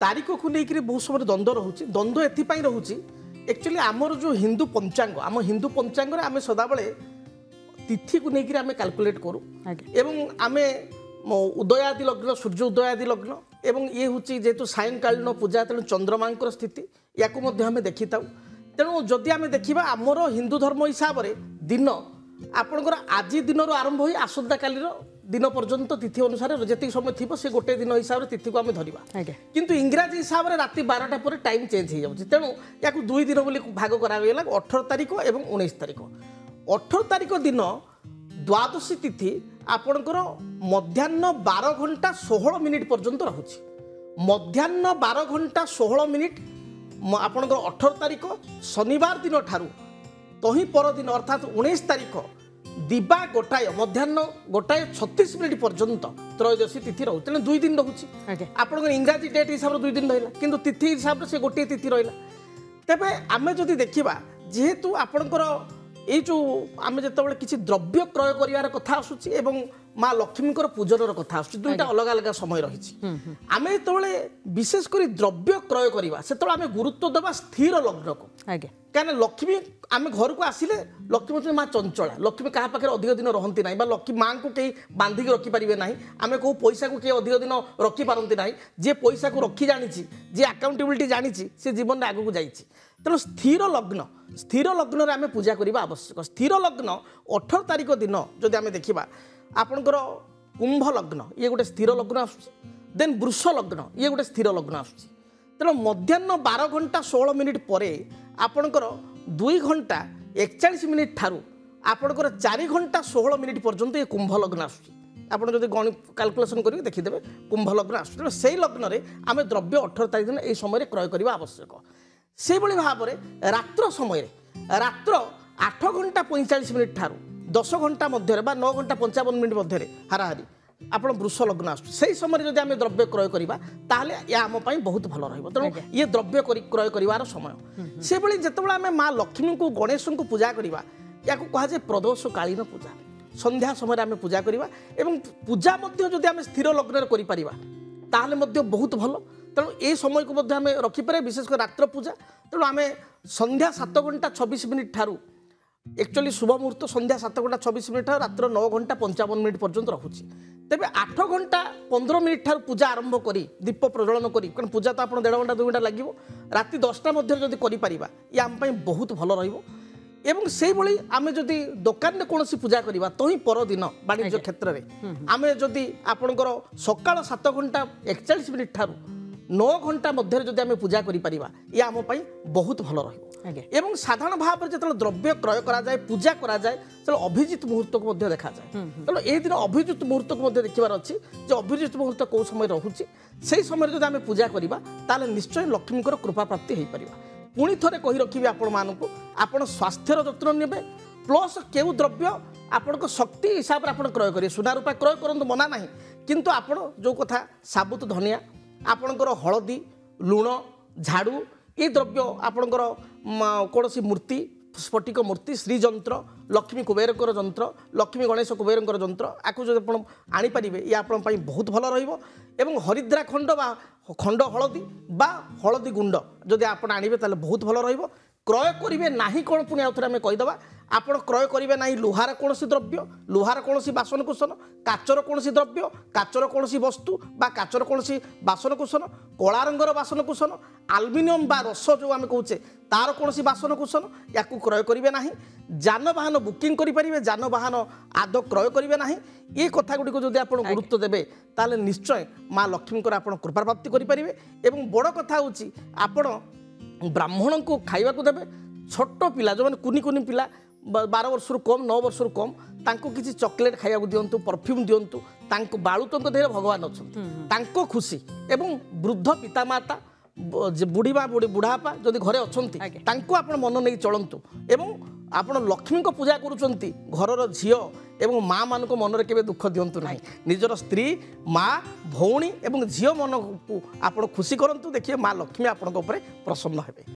तारीख को लेकर बहुत समय द्वंद्व रोचे द्वंद्व एपाई रोचे एक्चुअली आमर जो हिंदू पंचांग आम हिंदू पंचांग आम सदाबले तिथि को लेकर आम कैलकुलेट करूँ एवं आम उदयादि लग्न सूर्य उदयादि लग्न एवं ये हूँ जेहेतु सायंकालीन पूजा तेणु चंद्रमा स्थिति या देखी था तेणु जदि आम देखा आमर हिंदू धर्म हिसाब से दिन आपणकर आज दिन आरंभ हो आसंता काली दिन पर्यंत तिथि अनुसार जी समय थी से गोटे दिन हिसाब से तिथि को आम धरवा किंतु इंग्राजी हिसाब से राति 12टा पर टाइम चेंज हो जाए तेणु या 2 दिन बोली भाग कराला 18 तारीख और 19 तारीख 18 तारीख दिन द्वादशी तिथि आपणकर मध्याह्न 12 घंटा 16 मिनिट पर्यंत रोचे मध्याह्न 12 घंटा 16 मिनिट आपणकर 18 तारीख शनिवार दिन ठारू तही परदिन अर्थात 19 तारीख दिबा गोटाए मध्याह्न गोटाए 36 मिनिट पर्यंत त्रयोदशी तिथि रोचे तेणु 2 दिन रोचे आप इंग्राजी डेट हिसाब से 2 दिन रहा किंतु तिथि हिसाब से गोटे तिथि रहा तेबे आमे जदि देखिबा जेहेतु आपणकर ये जो आम जो किसी द्रव्य क्रय कर कथा आसूची एवं माँ लक्ष्मी पूजन कथा आसूची दुईटा अलग अलग समय रही आम जो विशेषकर द्रव्य क्रय करवा से आम गुरुत्व देवा स्थिर लग्न को कहीं लक्ष्मी आम घर को आसिले लक्ष्मी हूँ माँ चंचला लक्ष्मी क्या पाखे अधिक दिन रहती ना लक्ष्मी माँ को कहीं बांधिक रखिपारे ना आम कौ पैसा को कहीं अधिक दिन रखिपारती ना जी पैसा को रखी जानी जी आकाउंटेबिलिटी जानी सी जीवन में आगू जाइए तेणु स्थिर लग्न आम पूजा करवा आवश्यक स्थिर लग्न 18 तारीख दिन जदि आम देखा आपणकर कुंभ लग्न ये गोटे स्थिर लग्न आसूँ देन वृष लग्न ये गोटे स्थिर लग्न आसूँ तेणु मध्याह्न 12 घंटा 16 मिनिट पर आपणकर 2 घंटा 41 मिनिट ठारू आपणकर 4 घंटा 16 मिनिट पर्यंत ये कुंभ लग्न आसूँ आप जो गणित कैलकुलेशन करके देखीदे कुंभ लग्न आसूँ तेणु से लग्न में आम द्रव्य 18 तारीख दिन यह समय क्रय करवा आवश्यक से भाव में रात्र समय रात्र 8 घंटा 45 मिनिट ठारू 10 घंटा मध्य 9 घंटा 55 मिनिट मध्य हाराहारी आप वृष लग्न आस समय जब आम द्रव्य क्रय करवा यह आम बहुत भल रही ये द्रव्य क्रय कर समय से जिते आम माँ लक्ष्मी को गणेश को पूजा करवा या कहुए प्रदोष कालीन पूजा संध्या समय आम पूजा करवा एवं पूजा जब आम स्थिर लग्न कर बहुत भल तेणु ये समय को आम रखिपारे विशेषकर रात्र पूजा तेणु आम संध्या 7 घंटा 26 मिनिट ठारू एक्चुअली शुभ मुहूर्त संध्या 7 घंटा 26 मिनिट ठारू रात्र 9 घंटा 55 मिनिट पर्यंत रोचे तेबे 8 घंटा 15 मिनिट ठारू पूजा आरंभ करी दीप प्रज्वलन करी कारण पूजा तो आप 1.5 घंटा 2 घंटा लगे राति 10टा मध्य जदि करिपारिबा ये आम बहुत भल रहिबो एवं से भाई आम जदि दुकान में कौन पूजा करवा तो ही परदिन वाणिज्य क्षेत्र में आम जदि आपणकर सकाल 7 घंटा 41 मिनिट ठारू 9 घंटा मध्य जदि आम पूजा करिपारिबा ये आम बहुत भल रहिबो साधारण भाव में जो द्रव्य क्रय करा जाए पूजा करा जाए तो अभिजित मुहूर्त को देखा जाए तेणु ये दिन अभिजित मुहूर्त को देखिबार अच्छी जो अभिजित मुहूर्त कौ समय रोचे से समय जब आम पूजा करवा ताले निश्चय लक्ष्मी कृपा प्राप्ति हो पार पुणी थे कही रखी आपण मानक आपण स्वास्थ्यर जत्न ने प्लस केउ द्रव्य आपण शक्ति हिसाब से आप क्रय करेंगे सुना रूपा क्रय करूँ मना ना किंतु आपण जो कथा साबुत धनिया आपणकर हलदी लुण झाड़ू ये द्रव्य आपणकर कौन सी मूर्ति स्फटिक मूर्ति श्रीजंत्र लक्ष्मी कुबेरकर जंत्र लक्ष्मी गणेश कुबेरकर जंत्र आपको जो आप आनीपारे ये आपण बहुत भल रही हरिद्रा खंड बा खंड हलदी बा हलदी गुंड जदि आप आनिबे ताले बहुत भल रही क्रय करेंगे ना कौन पुणी आउ थे आम कहीदे आप क्रय करेंगे ना लुहार कौन द्रव्य लुहार कौन बासनकुसन काचर कौन द्रव्य काचर कौन वस्तु बा काचर कौन बासनकुसन कला रंगर बासनकुसन आलुमिनियम बा रस जो आम कहे तार कौन बासनकुसन या क्रय करेंगे ना जानवाहन बुकिंग करेंगे जानवाहन आद क्रय करेंगे ना ये कथा गुड़ी जब आप गुरुत्व देवे ताले निश्चय माँ लक्ष्मी आप कृपा प्राप्ति करेंगे बड़ कथा हूँ आपण ब्राह्मण को खाइबा को देवे छोट पिला जो मैंने कुनी कुनी पिला 12 वर्ष कम 9 वर्ष कम तांको किसी चॉकलेट खाइबा दिंतु परफ्यूम दिंतु तांको बालुतों देह भगवान अच्छा खुशी एवं वृद्ध पितामाता बुढ़ी माँ बुढ़ापा जदि घरे अच्छा आप मन नहीं चलतु एवं आपण लक्ष्मी को पूजा करुँच घरर झील एवं माँ मान मन में दुख दिंतु ना निजर स्त्री माँ भौणी एवं झील मन को आप खुशी करूँ देखिए माँ लक्ष्मी आपण प्रसन्न हेबे।